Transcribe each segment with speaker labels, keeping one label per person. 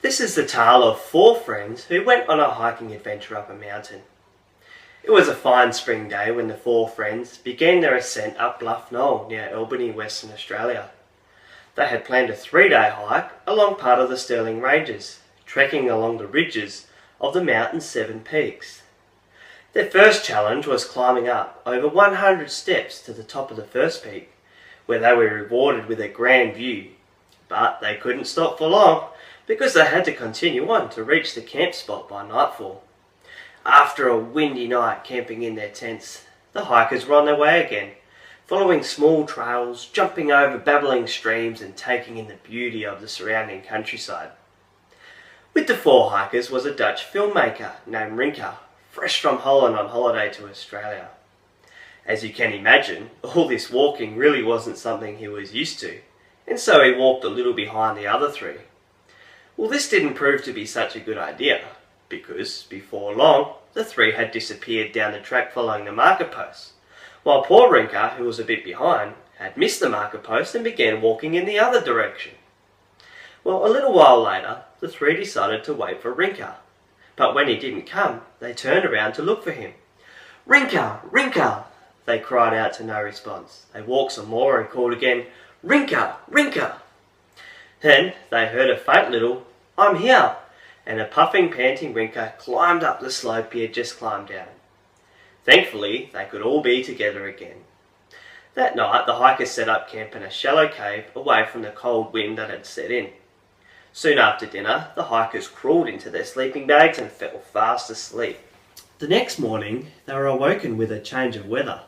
Speaker 1: This is the tale of four friends who went on a hiking adventure up a mountain. It was a fine spring day when the four friends began their ascent up Bluff Knoll near Albany, Western Australia. They had planned a 3-day hike along part of the Stirling Ranges, trekking along the ridges of the mountain's 7 peaks. Their first challenge was climbing up over 100 steps to the top of the first peak, where they were rewarded with a grand view. But they couldn't stop for long, because they had to continue on to reach the camp spot by nightfall. After a windy night camping in their tents, the hikers were on their way again, following small trails, jumping over babbling streams and taking in the beauty of the surrounding countryside. With the four hikers was a Dutch filmmaker named Rinka, fresh from Holland on holiday to Australia. As you can imagine, all this walking really wasn't something he was used to, and so he walked a little behind the other three. Well, this didn't prove to be such a good idea, because before long, the three had disappeared down the track following the marker post, while poor Rinka, who was a bit behind, had missed the marker post and began walking in the other direction. Well, a little while later, the three decided to wait for Rinka, but when he didn't come, they turned around to look for him. "Rinka! Rinka!" they cried out to no response. They walked some more and called again, "Rinka! Rinka!" Then they heard a faint little, "I'm here!" and a puffing, panting Rinka climbed up the slope he had just climbed down. Thankfully, they could all be together again. That night, the hikers set up camp in a shallow cave away from the cold wind that had set in. Soon after dinner, the hikers crawled into their sleeping bags and fell fast asleep. The next morning, they were awoken with a change of weather.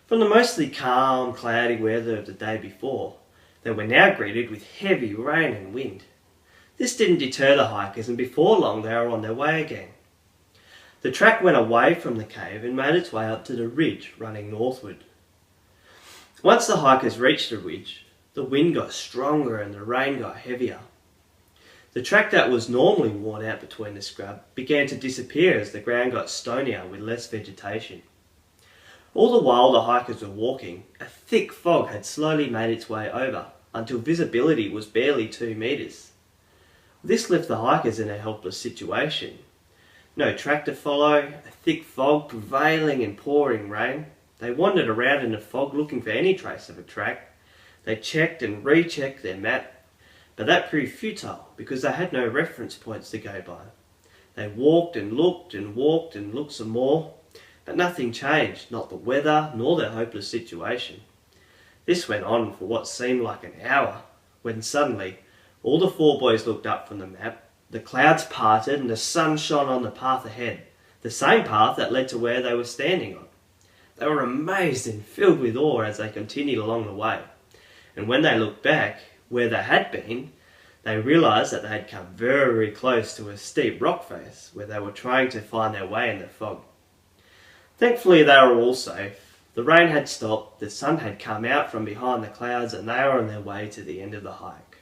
Speaker 1: From the mostly calm, cloudy weather of the day before, they were now greeted with heavy rain and wind. This didn't deter the hikers, and before long they were on their way again. The track went away from the cave and made its way up to the ridge running northward. Once the hikers reached the ridge, the wind got stronger and the rain got heavier. The track that was normally worn out between the scrub began to disappear as the ground got stonier with less vegetation. All the while the hikers were walking, a thick fog had slowly made its way over, until visibility was barely 2 meters. This left the hikers in a helpless situation. No track to follow, a thick fog prevailing and pouring rain. They wandered around in the fog looking for any trace of a track. They checked and rechecked their map, but that proved futile because they had no reference points to go by. They walked and looked and walked and looked some more, but nothing changed, not the weather nor their hopeless situation. This went on for what seemed like an hour, when suddenly all the four boys looked up from the map. The clouds parted and the sun shone on the path ahead, the same path that led to where they were standing on. They were amazed and filled with awe as they continued along the way, and when they looked back where they had been, they realised that they had come very close to a steep rock face where they were trying to find their way in the fog. Thankfully they were all safe. The rain had stopped, the sun had come out from behind the clouds, and they were on their way to the end of the hike.